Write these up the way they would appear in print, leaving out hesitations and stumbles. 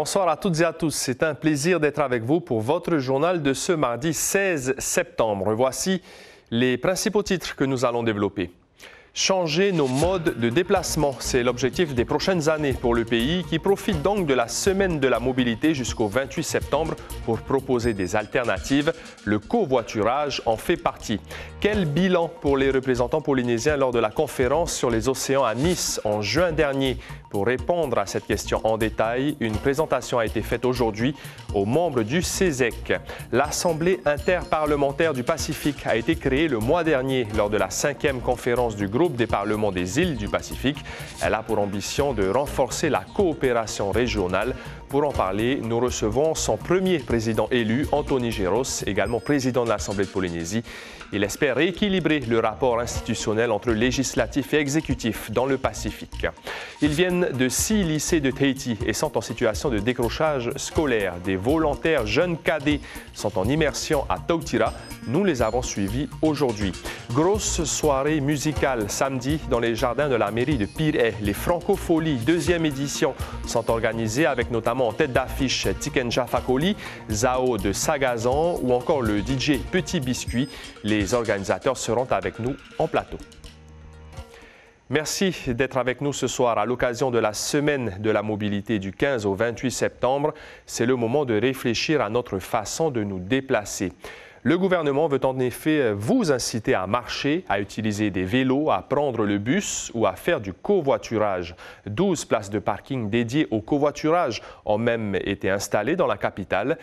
Bonsoir à toutes et à tous. C'est un plaisir d'être avec vous pour votre journal de ce mardi 16 septembre. Voici les principaux titres que nous allons développer. Changer nos modes de déplacement, c'est l'objectif des prochaines années pour le pays qui profite donc de la semaine de la mobilité jusqu'au 28 septembre pour proposer des alternatives. Le covoiturage en fait partie. Quel bilan pour les représentants polynésiens lors de la conférence sur les océans à Nice en juin dernier? Pour répondre à cette question en détail, une présentation a été faite aujourd'hui aux membres du CESEC. L'Assemblée interparlementaire du Pacifique a été créée le mois dernier lors de la 5e conférence du groupe des parlements des îles du Pacifique. Elle a pour ambition de renforcer la coopération régionale. Pour en parler, nous recevons son premier président élu, Anthony Géros, également président de l'Assemblée de Polynésie. Il espère rééquilibrer le rapport institutionnel entre législatif et exécutif dans le Pacifique. Ils viennent de 6 lycées de Tahiti et sont en situation de décrochage scolaire. Des volontaires jeunes cadets sont en immersion à Tautira. Nous les avons suivis aujourd'hui. Grosse soirée musicale samedi dans les jardins de la mairie de Pirée. Les Francopholies 2e édition sont organisées avec notamment en tête d'affiche Tikenja Fakoli, Zao de Sagazan ou encore le DJ Petit Biscuit. Les organisateurs seront avec nous en plateau. Merci d'être avec nous ce soir à l'occasion de la semaine de la mobilité du 15 au 28 septembre. C'est le moment de réfléchir à notre façon de nous déplacer. Le gouvernement veut en effet vous inciter à marcher, à utiliser des vélos, à prendre le bus ou à faire du covoiturage. 12 places de parking dédiées au covoiturage ont même été installées dans la capitale.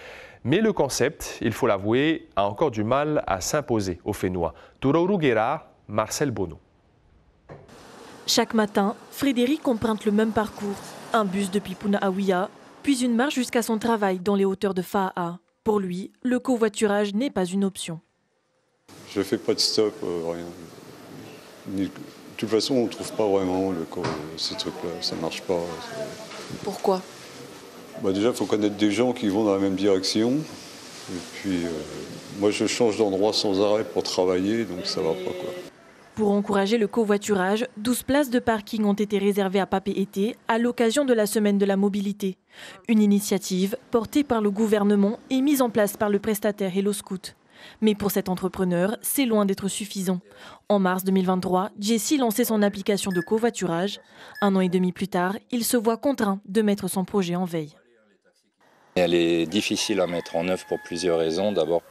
Mais le concept, il faut l'avouer, a encore du mal à s'imposer aux Fénois. Tourourou Guérard, Marcel Bonneau. Chaque matin, Frédéric emprunte le même parcours. Un bus depuis Puna-Aouia, puis une marche jusqu'à son travail dans les hauteurs de Faa'a. Pour lui, le covoiturage n'est pas une option. Je ne fais pas de stop, rien. De toute façon, on ne trouve pas vraiment ces trucs-là, ça ne marche pas. Pourquoi ? Déjà, il faut connaître des gens qui vont dans la même direction. Et puis, moi, je change d'endroit sans arrêt pour travailler, donc ça ne va pas, quoi. Pour encourager le covoiturage, 12 places de parking ont été réservées à Papeete à l'occasion de la semaine de la mobilité. Une initiative portée par le gouvernement et mise en place par le prestataire Hello Scout. Mais pour cet entrepreneur, c'est loin d'être suffisant. En mars 2023, Jessie lançait son application de covoiturage. 1 an et demi plus tard, il se voit contraint de mettre son projet en veille. Elle est difficile à mettre en œuvre pour plusieurs raisons. D'abord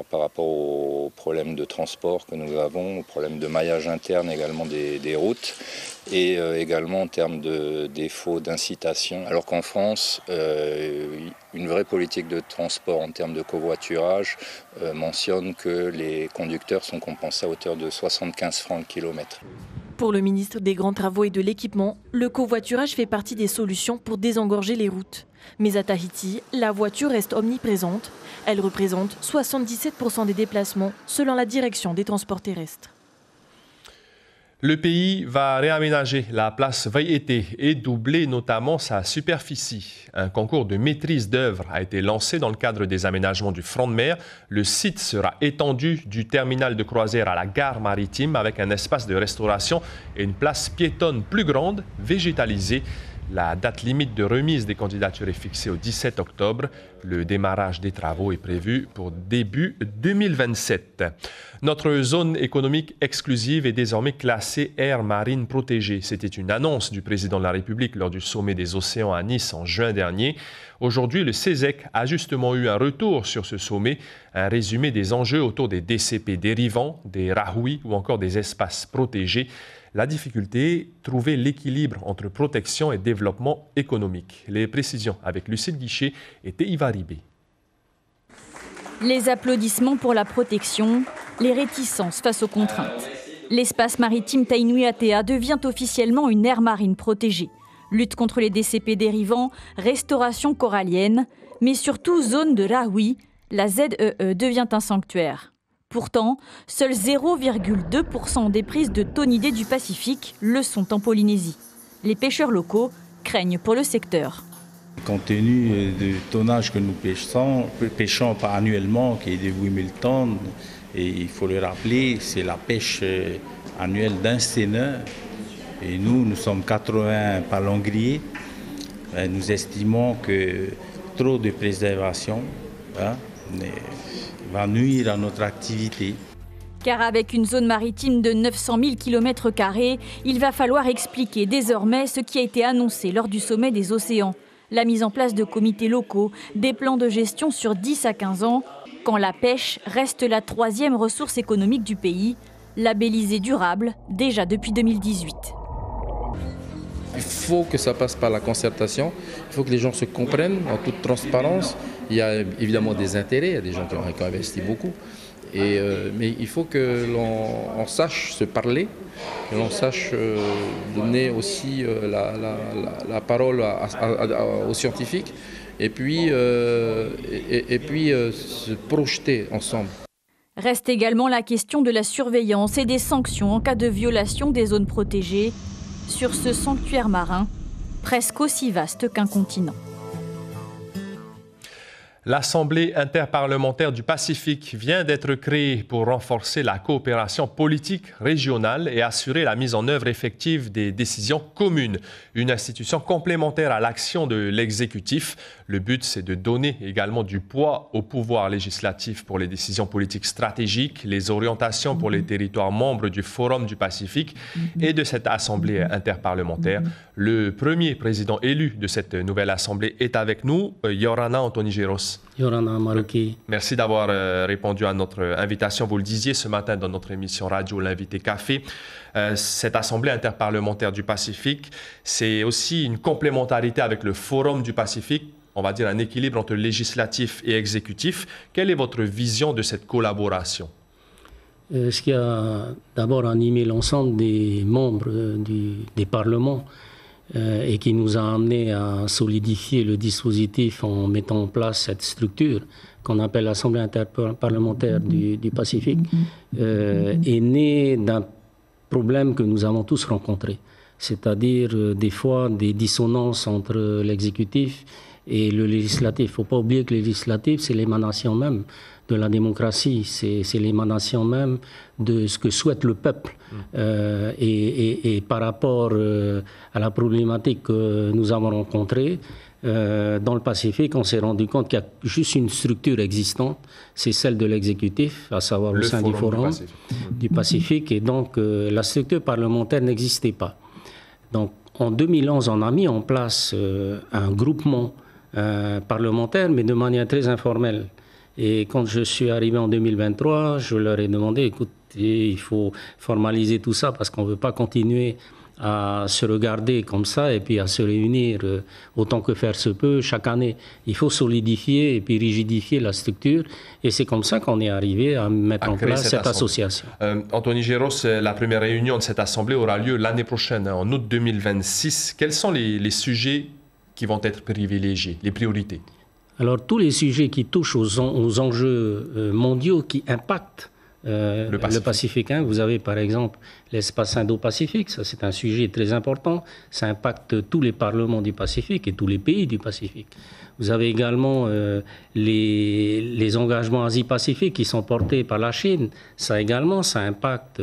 par rapport aux problèmes de transport que nous avons, aux problèmes de maillage interne également des routes et également en termes de défaut d'incitation. Alors qu'en France, une vraie politique de transport en termes de covoiturage mentionne que les conducteurs sont compensés à hauteur de 75 francs le kilomètre. Pour le ministre des Grands Travaux et de l'Équipement, le covoiturage fait partie des solutions pour désengorger les routes. Mais à Tahiti, la voiture reste omniprésente. Elle représente 77% des déplacements selon la direction des transports terrestres. Le pays va réaménager la place Vaiete et doubler notamment sa superficie. Un concours de maîtrise d'œuvre a été lancé dans le cadre des aménagements du front de mer. Le site sera étendu du terminal de croisière à la gare maritime avec un espace de restauration et une place piétonne plus grande, végétalisée. La date limite de remise des candidatures est fixée au 17 octobre. Le démarrage des travaux est prévu pour début 2027. Notre zone économique exclusive est désormais classée aire marine protégée. C'était une annonce du président de la République lors du sommet des océans à Nice en juin dernier. Aujourd'hui, le CESEC a justement eu un retour sur ce sommet, un résumé des enjeux autour des DCP dérivants, des rahuis ou encore des espaces protégés. La difficulté, trouver l'équilibre entre protection et développement économique. Les précisions avec Lucille Guichet et Teiva Ribé. Les applaudissements pour la protection, les réticences face aux contraintes. L'espace maritime Tainui Atea devient officiellement une aire marine protégée. Lutte contre les DCP dérivants, restauration corallienne, mais surtout zone de rahui, la ZEE devient un sanctuaire. Pourtant, seuls 0,2% des prises de thonidés du Pacifique le sont en Polynésie. Les pêcheurs locaux craignent pour le secteur. Compte tenu du tonnage que nous pêchons annuellement, qui est de 8000 tonnes, et il faut le rappeler, c'est la pêche annuelle d'un seineur. Et nous sommes 80 palangriers. nous estimons que trop de préservation va nuire à notre activité. Car avec une zone maritime de 900 000 km², il va falloir expliquer désormais ce qui a été annoncé lors du sommet des océans. La mise en place de comités locaux, des plans de gestion sur 10 à 15 ans, quand la pêche reste la 3e ressource économique du pays, labellisée durable déjà depuis 2018. Il faut que ça passe par la concertation, il faut que les gens se comprennent en toute transparence. Il y a évidemment des intérêts, il y a des gens qui ont investi beaucoup. Mais il faut que l'on sache se parler, que l'on sache donner aussi la parole aux scientifiques et puis se projeter ensemble. Reste également la question de la surveillance et des sanctions en cas de violation des zones protégées sur ce sanctuaire marin, presque aussi vaste qu'un continent. L'Assemblée interparlementaire du Pacifique vient d'être créée pour renforcer la coopération politique régionale et assurer la mise en œuvre effective des décisions communes. Une institution complémentaire à l'action de l'exécutif. Le but, c'est de donner également du poids au pouvoir législatif pour les décisions politiques stratégiques, les orientations pour les territoires membres du Forum du Pacifique et de cette Assemblée interparlementaire. Le premier président élu de cette nouvelle Assemblée est avec nous, Yorana Antonigeros. Yorana Maruki. Merci d'avoir répondu à notre invitation. Vous le disiez ce matin dans notre émission radio L'Invité Café. Cette Assemblée interparlementaire du Pacifique, c'est aussi une complémentarité avec le Forum du Pacifique, on va dire un équilibre entre législatif et exécutif. Quelle est votre vision de cette collaboration? Ce qui a d'abord animé l'ensemble des membres des parlements et qui nous a amené à solidifier le dispositif en mettant en place cette structure qu'on appelle l'Assemblée interparlementaire du Pacifique, est né d'un problème que nous avons tous rencontré, c'est-à-dire des fois des dissonances entre l'exécutif et le législatif. Il ne faut pas oublier que le législatif, c'est l'émanation même de la démocratie, c'est l'émanation même de ce que souhaite le peuple. Et par rapport à la problématique que nous avons rencontrée, dans le Pacifique, on s'est rendu compte qu'il y a juste une structure existante, c'est celle de l'exécutif, à savoir au sein du Forum du Pacifique. Et donc, la structure parlementaire n'existait pas. Donc, en 2011, on a mis en place un groupement parlementaire, mais de manière très informelle. Et quand je suis arrivé en 2023, je leur ai demandé, écoutez, il faut formaliser tout ça parce qu'on ne veut pas continuer à se regarder comme ça et puis à se réunir autant que faire se peut chaque année. Il faut solidifier et puis rigidifier la structure et c'est comme ça qu'on est arrivé à mettre en place cette association. Antonigeros, la première réunion de cette assemblée aura lieu l'année prochaine, en août 2026. Quels sont les sujets qui vont être privilégiés, les priorités? Alors, tous les sujets qui touchent aux enjeux mondiaux qui impactent le Pacifique. Vous avez par exemple l'espace Indo-Pacifique, ça c'est un sujet très important, ça impacte tous les parlements du Pacifique et tous les pays du Pacifique. Vous avez également les engagements Asie-Pacifique qui sont portés par la Chine, ça également, ça impacte.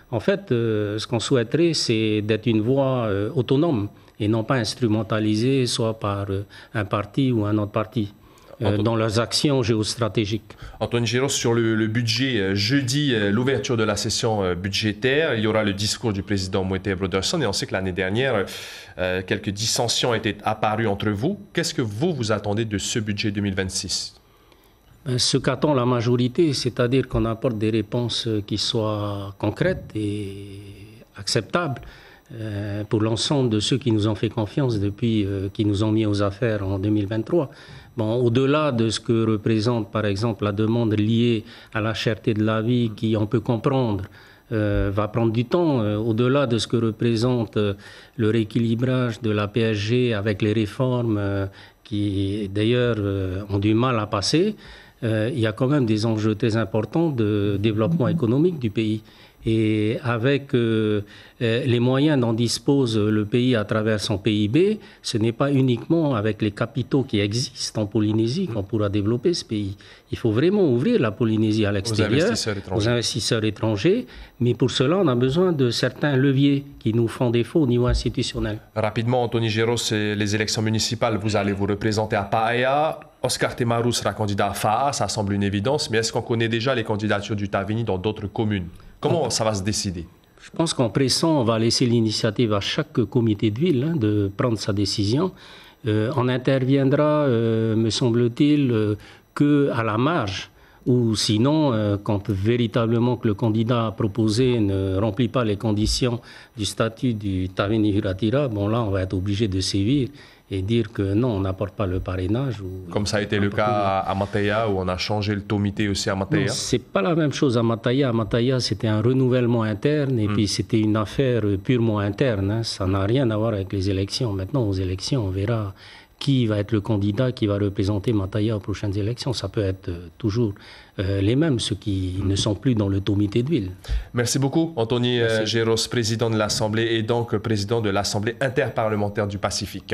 En fait, ce qu'on souhaiterait, c'est d'être une voix autonome et non pas instrumentalisée soit par un parti ou un autre parti. Dans leurs actions géostratégiques. Antonigeros, sur le budget, jeudi, l'ouverture de la session budgétaire, il y aura le discours du président Moeté Broderson et on sait que l'année dernière, quelques dissensions étaient apparues entre vous. Qu'est-ce que vous attendez de ce budget 2026? Ce qu'attend la majorité, c'est-à-dire qu'on apporte des réponses qui soient concrètes et acceptables pour l'ensemble de ceux qui nous ont fait confiance depuis qu'ils nous ont mis aux affaires en 2023. Bon, au-delà de ce que représente, par exemple, la demande liée à la cherté de la vie, qui, on peut comprendre, va prendre du temps, au-delà de ce que représente le rééquilibrage de la PSG avec les réformes qui, d'ailleurs, ont du mal à passer, il y a quand même des enjeux très importants de développement économique du pays. Et avec les moyens dont dispose le pays à travers son PIB, ce n'est pas uniquement avec les capitaux qui existent en Polynésie qu'on pourra développer ce pays. Il faut vraiment ouvrir la Polynésie à l'extérieur, aux investisseurs étrangers. Mais pour cela, on a besoin de certains leviers qui nous font défaut au niveau institutionnel. Rapidement, Anthony Géros, c'est les élections municipales. Vous allez vous représenter à Paaya. Oscar Temaru sera candidat à Fa'a, ça semble une évidence. Mais est-ce qu'on connaît déjà les candidatures du Tavini dans d'autres communes? Comment ça va se décider? Je pense qu'en pressant, on va laisser l'initiative à chaque comité de ville de prendre sa décision. On interviendra, me semble-t-il, qu'à la marge, ou sinon, quand véritablement que le candidat proposé ne remplit pas les conditions du statut du Tavini Huratira, bon là, on va être obligé de sévir et dire que non, on n'apporte pas le parrainage. Comme ça a été le cas à Mataya, où on a changé le comité aussi à Mataya. Ce n'est pas la même chose à Mataya. À Mataya, c'était un renouvellement interne et puis c'était une affaire purement interne. Ça n'a rien à voir avec les élections. Maintenant, aux élections, on verra qui va être le candidat qui va représenter Mataya aux prochaines élections. Ça peut être toujours les mêmes, ceux qui ne sont plus dans le comité de ville. Merci beaucoup, Anthony Géros, président de l'Assemblée et donc président de l'Assemblée interparlementaire du Pacifique.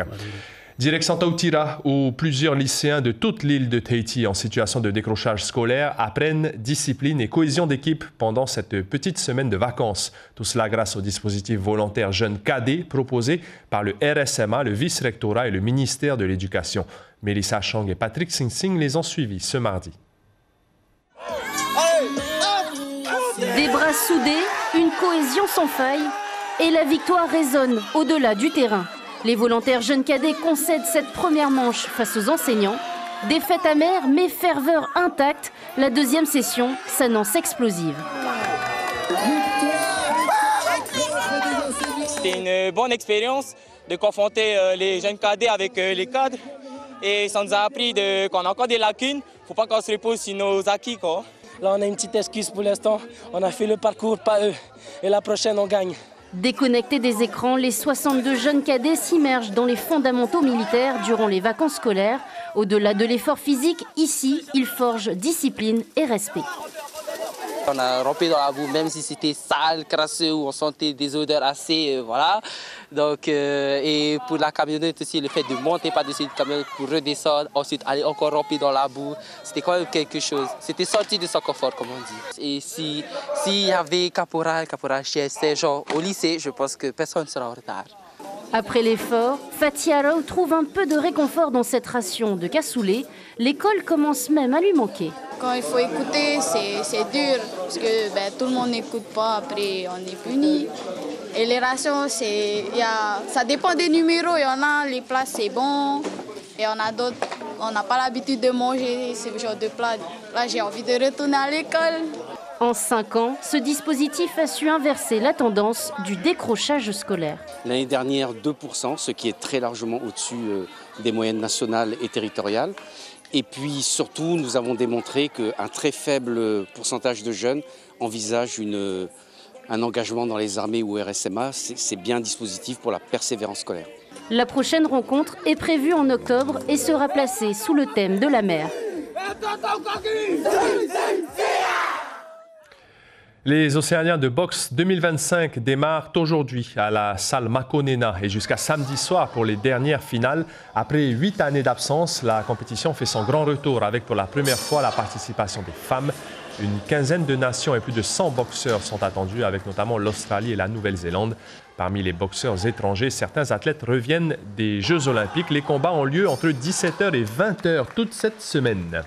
Direction Tautira, où plusieurs lycéens de toute l'île de Tahiti en situation de décrochage scolaire apprennent discipline et cohésion d'équipe pendant cette petite semaine de vacances. Tout cela grâce au dispositif volontaire Jeunes Cadets proposé par le RSMA, le vice-rectorat et le ministère de l'Éducation. Mélissa Chang et Patrick Sing Sing les ont suivis ce mardi. Des bras soudés, une cohésion sans faille et la victoire résonne au-delà du terrain. Les volontaires Jeunes Cadets concèdent cette première manche face aux enseignants. Défaite amère mais ferveur intacte, la deuxième session s'annonce explosive. C'était une bonne expérience de confronter les Jeunes Cadets avec les cadres. Et ça nous a appris qu'on a encore des lacunes. Il ne faut pas qu'on se repose sur nos acquis, quoi. Là, on a une petite excuse pour l'instant. On a fait le parcours, pas eux. Et la prochaine, on gagne. Déconnectés des écrans, les 62 jeunes cadets s'immergent dans les fondamentaux militaires durant les vacances scolaires. Au-delà de l'effort physique, ici, ils forgent discipline et respect. On a rampé dans la boue, même si c'était sale, crasseux, où on sentait des odeurs assez, voilà. Donc, et pour la camionnette aussi, le fait de monter par-dessus la camionnette pour redescendre, ensuite aller encore ramper dans la boue, c'était quand même quelque chose. C'était sorti de son confort, comme on dit. Et s'il y avait caporal chef, Saint-Jean au lycée, je pense que personne ne sera en retard. Après l'effort, Fatia Rao trouve un peu de réconfort dans cette ration de cassoulet. L'école commence même à lui manquer. Quand il faut écouter, c'est dur, parce que tout le monde n'écoute pas, après on est puni. Et les rations, ça dépend des numéros. Il y en a, les plats c'est bon, et on a d'autres, on n'a pas l'habitude de manger ce genre de plats. Là, j'ai envie de retourner à l'école. En 5 ans, ce dispositif a su inverser la tendance du décrochage scolaire. L'année dernière, 2%, ce qui est très largement au-dessus des moyennes nationales et territoriales. Et puis surtout, nous avons démontré qu'un très faible pourcentage de jeunes envisagent un engagement dans les armées ou RSMA. C'est bien un dispositif pour la persévérance scolaire. La prochaine rencontre est prévue en octobre et sera placée sous le thème de la mer. Les Océaniens de boxe 2025 démarrent aujourd'hui à la salle Makonena et jusqu'à samedi soir pour les dernières finales. Après 8 années d'absence, la compétition fait son grand retour avec pour la première fois la participation des femmes. Une quinzaine de nations et plus de 100 boxeurs sont attendus avec notamment l'Australie et la Nouvelle-Zélande. Parmi les boxeurs étrangers, certains athlètes reviennent des Jeux olympiques. Les combats ont lieu entre 17h et 20h toute cette semaine.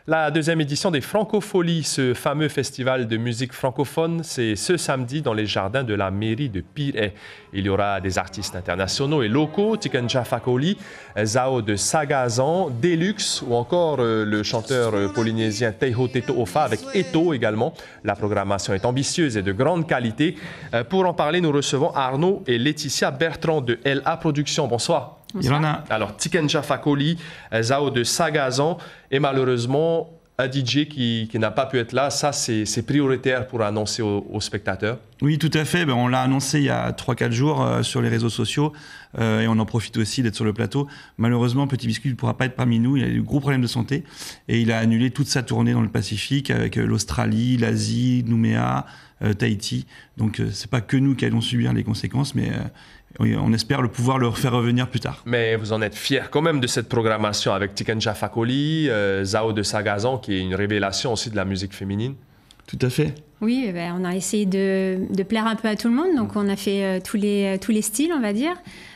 La deuxième édition des Francopholies, ce fameux festival de musique francophone, c'est ce samedi dans les jardins de la mairie de Pirée. Il y aura des artistes internationaux et locaux, Tikenja Fakoli, Zao de Sagazan, Deluxe ou encore le chanteur polynésien Teiho Teto Ofa avec Eto également. La programmation est ambitieuse et de grande qualité. Pour en parler, nous recevons Arnaud et Laetitia Bertrand de LA Productions. Bonsoir. Bonsoir. Alors, Tikenja Fakoli, Zao de Sagazan et malheureusement un DJ qui n'a pas pu être là, ça c'est prioritaire pour annoncer aux spectateurs? Oui, tout à fait. On l'a annoncé il y a 3-4 jours sur les réseaux sociaux et on en profite aussi d'être sur le plateau. Malheureusement, Petit Biscuit ne pourra pas être parmi nous. Il a eu de gros problèmes de santé et il a annulé toute sa tournée dans le Pacifique avec l'Australie, l'Asie, Nouméa, Tahiti. Donc, c'est pas que nous qui allons subir les conséquences, mais on espère pouvoir le faire revenir plus tard. Mais vous en êtes fiers quand même de cette programmation avec Tiken Jah Fakoly, Zao de Sagazan, qui est une révélation aussi de la musique féminine. Tout à fait. Oui, on a essayé de plaire un peu à tout le monde, donc on a fait tous les styles, on va dire.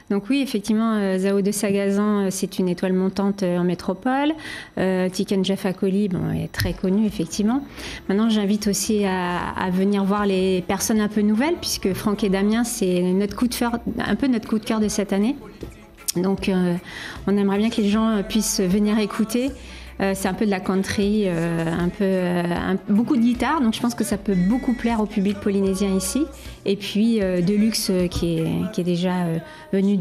Donc oui, effectivement, Zao de Sagazan, c'est une étoile montante en métropole. Tiken Jah Fakoly, est très connu, effectivement. Maintenant, j'invite aussi à venir voir les personnes un peu nouvelles, puisque Franck et Damien, c'est un peu notre coup de cœur de cette année. Donc, on aimerait bien que les gens puissent venir écouter. C'est un peu de la country, beaucoup de guitare, donc je pense que ça peut beaucoup plaire au public polynésien ici. Et puis Deluxe qui est déjà venu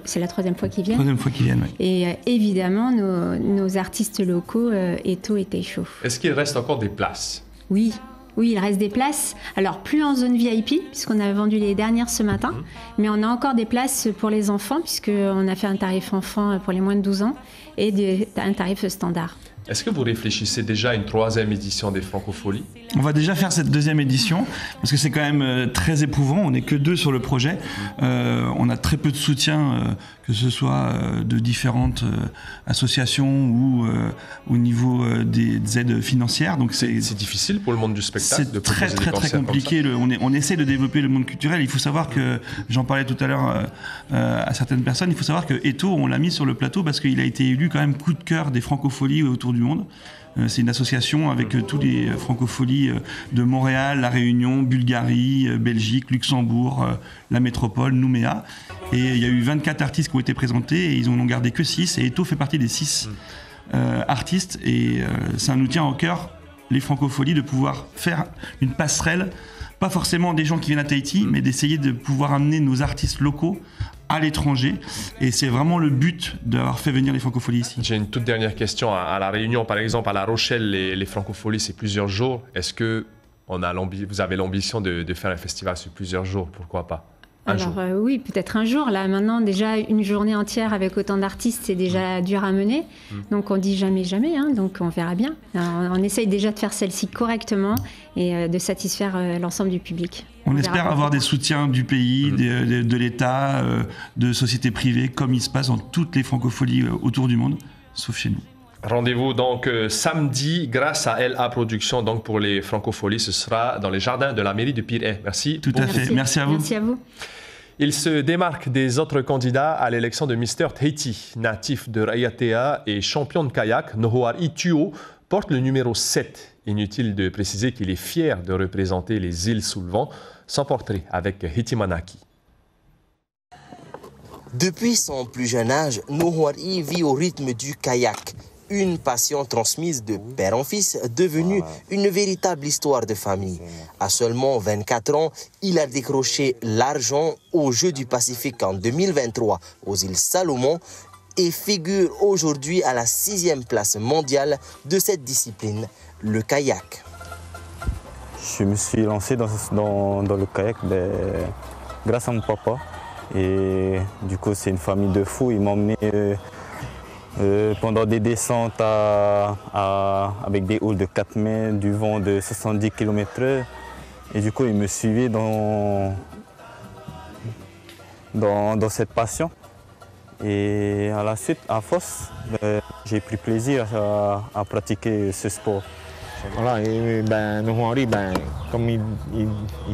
c'est la 3e fois qu'ils viennent. 3e fois qu'ils viennent, oui. Et évidemment nos artistes locaux, Eto et Teisho. Est-ce qu'il reste encore des places? Oui, il reste des places. Alors, plus en zone VIP, puisqu'on a vendu les dernières ce matin, mais on a encore des places pour les enfants, puisqu'on a fait un tarif enfant pour les moins de 12 ans et un tarif standard. Est-ce que vous réfléchissez déjà à une 3e édition des Francopholies? On va déjà faire cette 2e édition parce que c'est quand même très éprouvant. On n'est que 2 sur le projet. On a très peu de soutien, que ce soit de différentes associations ou au niveau des aides financières. Donc c'est difficile pour le monde du spectacle de proposer très compliqué. On essaie de développer le monde culturel. Il faut savoir que, j'en parlais tout à l'heure à certaines personnes, il faut savoir que Eto, on l'a mis sur le plateau parce qu'il a été élu quand même coup de cœur des Francopholies autour du monde. C'est une association avec tous les francopholies de Montréal, La Réunion, Bulgarie, Belgique, Luxembourg, la métropole, Nouméa. Et il y a eu 24 artistes qui ont été présentés et ils n'en ont gardé que 6. Et Eto fait partie des 6 artistes. Et ça nous tient au cœur, les francopholies, de pouvoir faire une passerelle, pas forcément des gens qui viennent à Tahiti, mais d'essayer de pouvoir amener nos artistes locaux à l'étranger, et c'est vraiment le but d'avoir fait venir les francopholies ici. J'ai une toute dernière question. À La Réunion, par exemple, à La Rochelle, les francopholies, c'est plusieurs jours. Est-ce que vous avez l'ambition de faire un festival sur plusieurs jours? Pourquoi pas? Oui, peut-être un jour. Là, maintenant, déjà, une journée entière avec autant d'artistes, c'est déjà dur à mener. Donc, on dit jamais, jamais. Donc, on verra bien. On essaye déjà de faire celle-ci correctement et de satisfaire l'ensemble du public. On espère avoir des soutiens du pays, de l'État, de sociétés privées, comme il se passe dans toutes les francopholies autour du monde, sauf chez nous. Rendez-vous donc samedi grâce à LA Productions donc pour les francopholies. Ce sera dans les jardins de la mairie de Pirée. Merci. Tout à fait. Merci à vous. Merci à vous. Il se démarque des autres candidats à l'élection de Mister Tahiti. Natif de Raiatea et champion de kayak, Nohoari Tuo porte le numéro 7. Inutile de préciser qu'il est fier de représenter les îles sous le vent. Son portrait avec Hitimanaki. Depuis son plus jeune âge, Nohoari vit au rythme du kayak. Une passion transmise de père en fils, devenue une véritable histoire de famille. À seulement 24 ans, il a décroché l'argent aux Jeux du Pacifique en 2023 aux îles Salomon et figure aujourd'hui à la 6e place mondiale de cette discipline, le kayak. Je me suis lancé dans le kayak grâce à mon papa. Et du coup, c'est une famille de fous. Ils m'ont emmené pendant des descentes avec des hauls de 4 mètres, du vent de 70 km/h. Et du coup, ils me suivaient dans cette passion. Et à la suite, à force, j'ai pris plaisir à pratiquer ce sport. Voilà, et Nohoari, comme il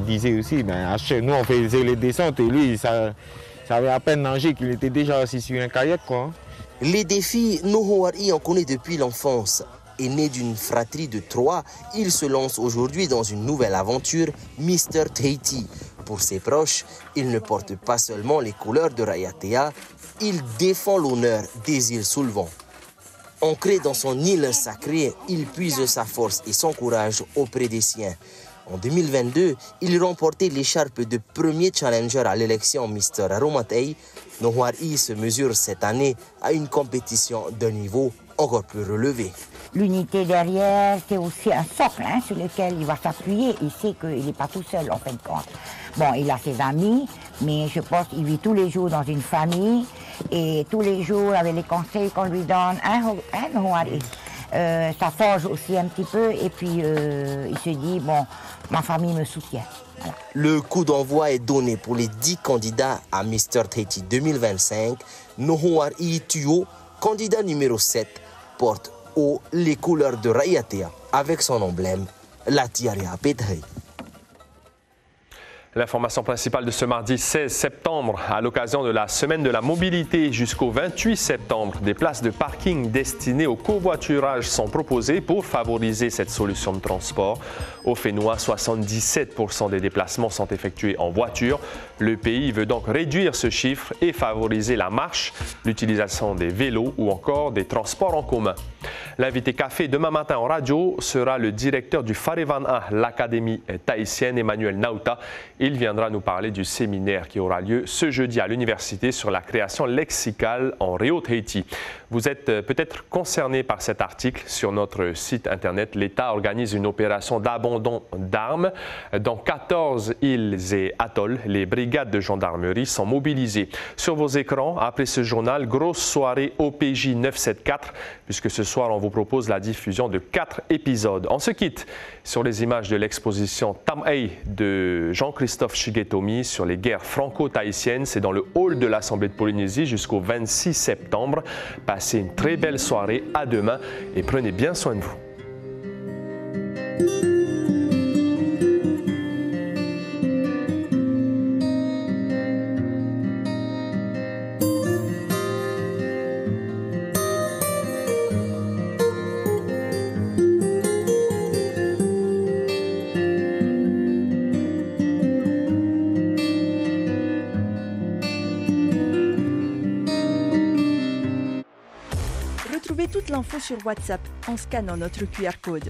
disait aussi, nous on faisait les descentes et lui, ça avait à peine nagé qu'il était déjà assis sur un kayak, quoi. Les défis, Nohoari en connaît depuis l'enfance. Et né d'une fratrie de 3, il se lance aujourd'hui dans une nouvelle aventure, Mister Tahiti. Pour ses proches, il ne porte pas seulement les couleurs de Raiatea, il défend l'honneur des îles sous le vent. Ancré dans son île sacrée, il puise sa force et son courage auprès des siens. En 2022, il remportait l'écharpe de premier challenger à l'élection Mister Aromatei. Nohoari se mesure cette année à une compétition d'un niveau encore plus relevé. L'unité derrière, c'est aussi un socle sur lequel il va s'appuyer. Il sait qu'il n'est pas tout seul en fin de compte. Bon, il a ses amis, mais je pense qu'il vit tous les jours dans une famille et tous les jours avec les conseils qu'on lui donne. Ça forge aussi un petit peu et puis il se dit, bon, ma famille me soutient. Voilà. Le coup d'envoi est donné pour les 10 candidats à Mr. Tahiti 2025. Nohoar Ituo, candidat numéro 7, porte haut les couleurs de Raiatea avec son emblème, la tiara Petri. L'information principale de ce mardi 16 septembre, à l'occasion de la semaine de la mobilité jusqu'au 28 septembre, des places de parking destinées au covoiturage sont proposées pour favoriser cette solution de transport. Au Fénois, 77% des déplacements sont effectués en voiture. Le pays veut donc réduire ce chiffre et favoriser la marche, l'utilisation des vélos ou encore des transports en commun. L'invité café demain matin en radio sera le directeur du Farevana, l'Académie tahitienne, Emmanuel Nauta. Il viendra nous parler du séminaire qui aura lieu ce jeudi à l'université sur la création lexicale en Réo-Tahiti. Vous êtes peut-être concerné par cet article. Sur notre site internet, l'État organise une opération d'abandon d'armes. Dans 14 îles et atolls, les brigades de gendarmerie sont mobilisées. Sur vos écrans, après ce journal, grosse soirée OPJ 974, puisque ce soir, on vous propose la diffusion de 4 épisodes. On se quitte sur les images de l'exposition Tam-Ei de Jean-Christophe Shigetomi sur les guerres franco-tahitiennes. C'est dans le hall de l'Assemblée de Polynésie jusqu'au 26 septembre. Passez une très belle soirée. À demain et prenez bien soin de vous. Retrouvez toute l'info sur WhatsApp en scannant notre QR code.